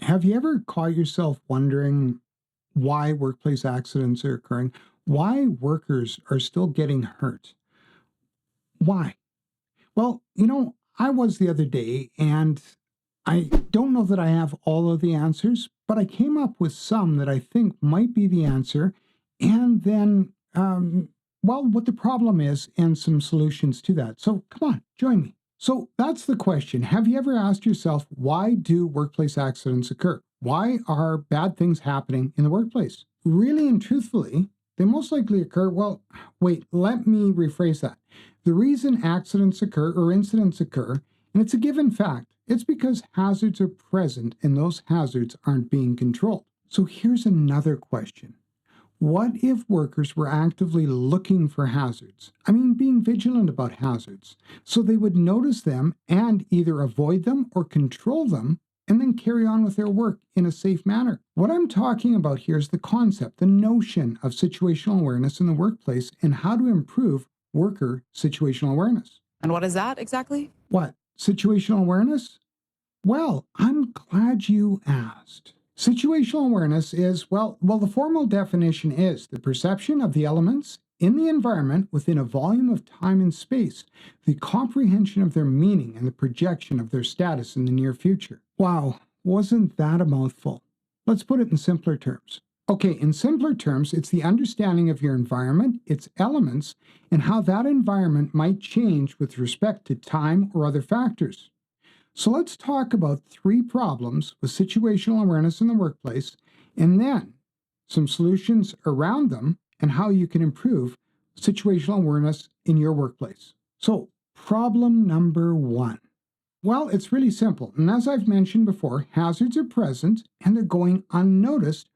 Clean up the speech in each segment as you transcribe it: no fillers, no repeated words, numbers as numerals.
Have you ever caught yourself wondering why workplace accidents are occurring? Why workers are still getting hurt? Why? Well, I was the other day, and I don't know that I have all of the answers, but I came up with some that I think might be the answer, and then, what the problem is, and some solutions to that. So come on, join me. So that's the question. Have you ever asked yourself, why do workplace accidents occur? Why are bad things happening in the workplace? Really and truthfully, they most likely occur. Well, wait, let me rephrase that. The reason accidents occur or incidents occur, and it's a given fact, it's because hazards are present and those hazards aren't being controlled. So here's another question. What if workers were actively looking for hazards? I mean, being vigilant about hazards, so they would notice them and either avoid them or control them and then carry on with their work in a safe manner. What I'm talking about here is the concept, the notion of situational awareness in the workplace and how to improve worker situational awareness. And what is that exactly? What? Situational awareness? Well, I'm glad you asked. Situational awareness is, the formal definition is the perception of the elements in the environment within a volume of time and space, the comprehension of their meaning and the projection of their status in the near future. Wow, wasn't that a mouthful? Let's put it in simpler terms. Okay, in simpler terms, it's the understanding of your environment, its elements, and how that environment might change with respect to time or other factors. So let's talk about 3 problems with situational awareness in the workplace, and then some solutions around them and how you can improve situational awareness in your workplace. So, problem number 1. Well, it's really simple. And as I've mentioned before, hazards are present and they're going unnoticed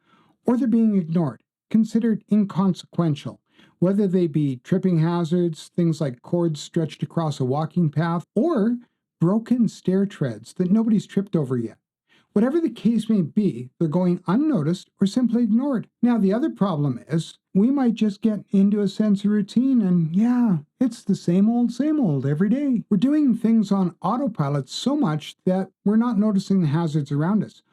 or they're being ignored, considered inconsequential, whether they be tripping hazards, things like cords stretched across a walking path, or broken stair treads that nobody's tripped over yet. Whatever the case may be, they're going unnoticed or simply ignored. Now, the other problem is we might just get into a sense of routine and it's the same old every day. We're doing things on autopilot so much that we're not noticing the hazards around us.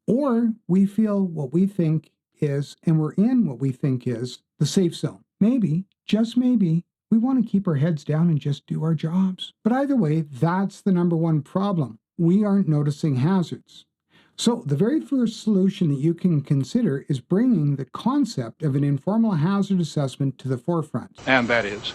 Or we feel what we think is, and we're in what we think is, the safe zone. Maybe, just maybe, we want to keep our heads down and just do our jobs. But either way, that's the number one problem. We aren't noticing hazards. So the very first solution that you can consider is bringing the concept of an informal hazard assessment to the forefront. And that is?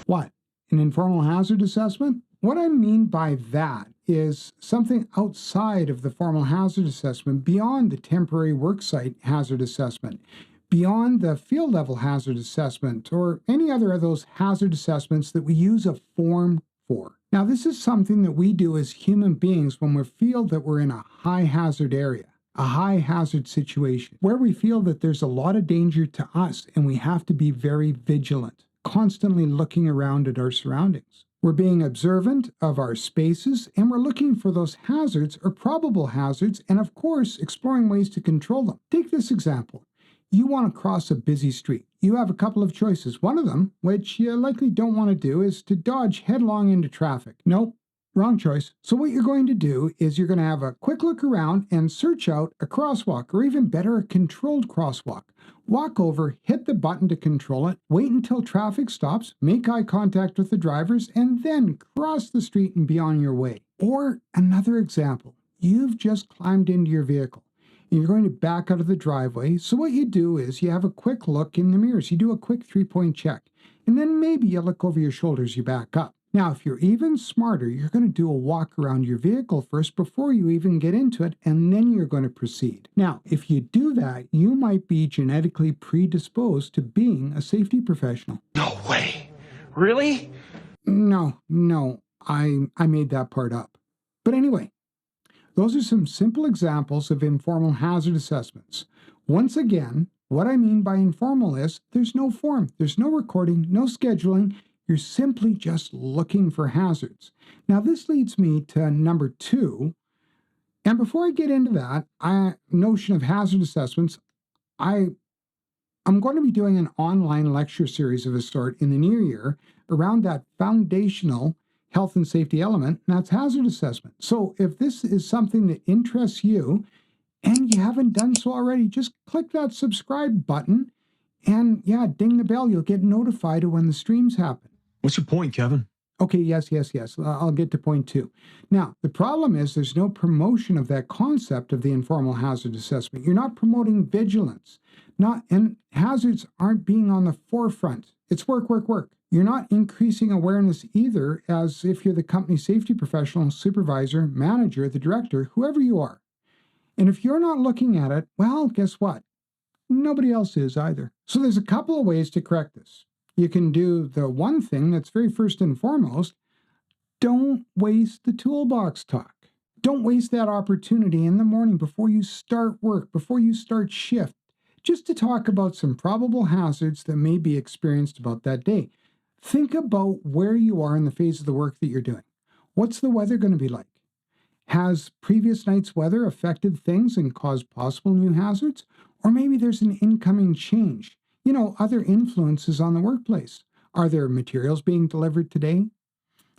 What? An informal hazard assessment? What I mean by that is something outside of the formal hazard assessment, beyond the temporary worksite hazard assessment, beyond the field level hazard assessment, or any other of those hazard assessments that we use a form for. Now, this is something that we do as human beings when we feel that we're in a high hazard area, a high hazard situation, where we feel that there's a lot of danger to us and we have to be very vigilant, constantly looking around at our surroundings. We're being observant of our spaces and we're looking for those hazards or probable hazards and, of course, exploring ways to control them. Take this example. You want to cross a busy street. You have a couple of choices. One of them, which you likely don't want to do, is to dodge headlong into traffic. Nope, wrong choice. So what you're going to do is you're going to have a quick look around and search out a crosswalk, or even better, a controlled crosswalk. Walk over, hit the button to control it, wait until traffic stops, make eye contact with the drivers, and then cross the street and be on your way. Or another example, you've just climbed into your vehicle. And you're going to back out of the driveway. So what you do is you have a quick look in the mirrors. You do a quick 3-point check. And then maybe you look over your shoulders, you back up. Now, if you're even smarter, you're going to do a walk around your vehicle first before you even get into it, and then you're going to proceed. Now, if you do that, you might be genetically predisposed to being a safety professional. No way. Really? No, I made that part up. But anyway, those are some simple examples of informal hazard assessments. Once again, what I mean by informal is there's no form, there's no recording, no scheduling. You're simply just looking for hazards. Now, this leads me to number 2. And before I get into that notion of hazard assessments, I'm going to be doing an online lecture series of a sort in the new year around that foundational health and safety element, and that's hazard assessment. So if this is something that interests you and you haven't done so already, just click that subscribe button and yeah, ding the bell. You'll get notified when the streams happen. What's your point, Kevin? Okay, yes. I'll get to point two. Now, the problem is there's no promotion of that concept of the informal hazard assessment. You're not promoting vigilance. And hazards aren't being on the forefront. It's work, work, work. You're not increasing awareness either, as if you're the company safety professional, supervisor, manager, the director, whoever you are. And if you're not looking at it, well, guess what? Nobody else is either. So there's a couple of ways to correct this. You can do the one thing that's very first and foremost: don't waste the toolbox talk. Don't waste that opportunity in the morning before you start work, before you start shift, just to talk about some probable hazards that may be experienced about that day. Think about where you are in the phase of the work that you're doing. What's the weather going to be like? Has previous night's weather affected things and caused possible new hazards? Or maybe there's an incoming change. Other influences on the workplace. Are there materials being delivered today?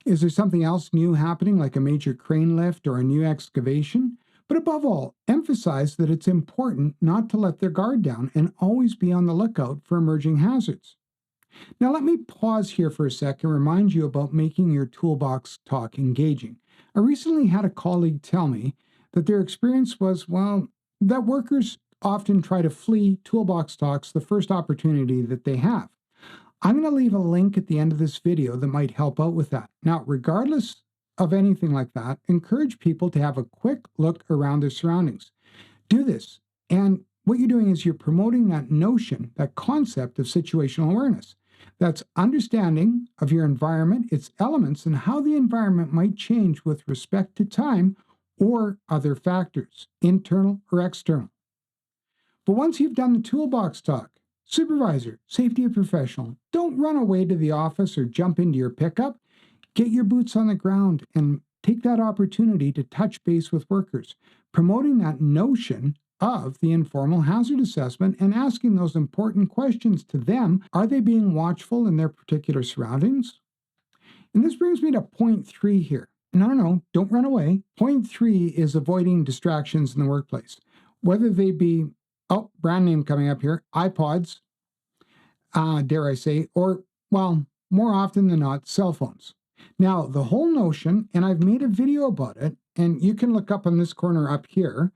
Is there something else new happening, like a major crane lift or a new excavation? But above all, emphasize that it's important not to let their guard down and always be on the lookout for emerging hazards. Now, let me pause here for a sec and remind you about making your toolbox talk engaging. I recently had a colleague tell me that their experience was, that workers often try to flee toolbox talks the first opportunity that they have. I'm going to leave a link at the end of this video that might help out with that. Now, regardless of anything like that, encourage people to have a quick look around their surroundings. Do this, and what you're doing is you're promoting that notion, that concept of situational awareness. That's understanding of your environment, its elements, and how the environment might change with respect to time or other factors, internal or external. But once you've done the toolbox talk, supervisor, safety professional, don't run away to the office or jump into your pickup. Get your boots on the ground and take that opportunity to touch base with workers, promoting that notion of the informal hazard assessment and asking those important questions to them. Are they being watchful in their particular surroundings? And this brings me to point 3 here. No, don't run away. Point 3 is avoiding distractions in the workplace, whether they be, brand name coming up here, iPods, dare I say, or, more often than not, cell phones. Now, the whole notion, and I've made a video about it, and you can look up on this corner up here,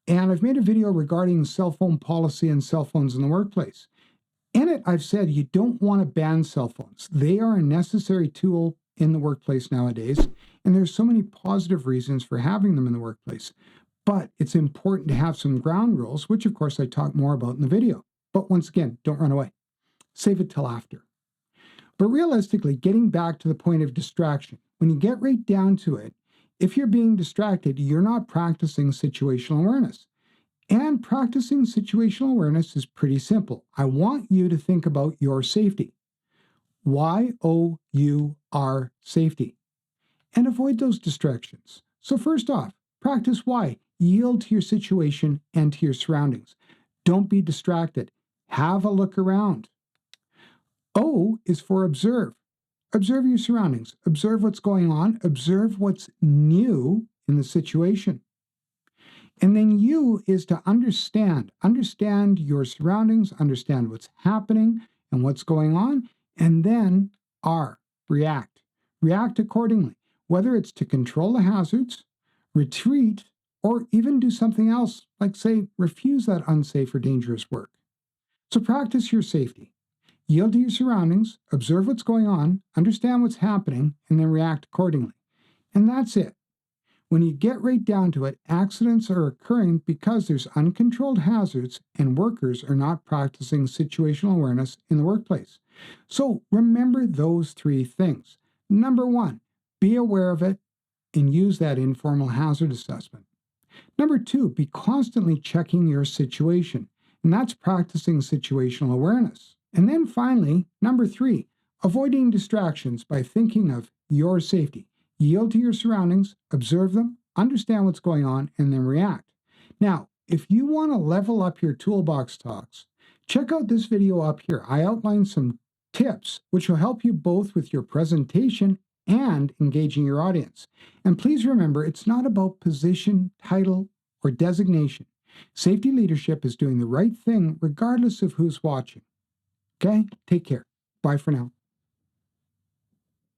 and I've made a video regarding cell phone policy and cell phones in the workplace. In it, I've said you don't want to ban cell phones. They are a necessary tool in the workplace nowadays, and there's so many positive reasons for having them in the workplace. But it's important to have some ground rules, which of course I talk more about in the video. But once again, don't run away. Save it till after. But realistically, getting back to the point of distraction, when you get right down to it, if you're being distracted, you're not practicing situational awareness. And practicing situational awareness is pretty simple. I want you to think about your safety. Y.o.u.r. safety. And avoid those distractions. So first off, practice Y. Yield to your situation and to your surroundings. Don't be distracted. Have a look around. O is for observe. Observe your surroundings. Observe what's going on. Observe what's new in the situation. And then U is to understand. Understand your surroundings, understand what's happening and what's going on. And then R, react. React accordingly, whether it's to control the hazards, retreat, or even do something else, like say, refuse that unsafe or dangerous work. So practice your safety. Yield to your surroundings, observe what's going on, understand what's happening, and then react accordingly. And that's it. When you get right down to it, accidents are occurring because there's uncontrolled hazards and workers are not practicing situational awareness in the workplace. So remember those 3 things. Number 1, be aware of it and use that informal hazard assessment. Number 2, be constantly checking your situation, and that's practicing situational awareness. And then finally, number 3, avoiding distractions by thinking of your safety. Yield to your surroundings, observe them, understand what's going on, and then react. Now, if you want to level up your toolbox talks, check out this video up here. I outline some tips which will help you both with your presentation and engaging your audience. And please remember, it's not about position, title, or designation. Safety leadership is doing the right thing regardless of who's watching. Okay? Take care. Bye for now.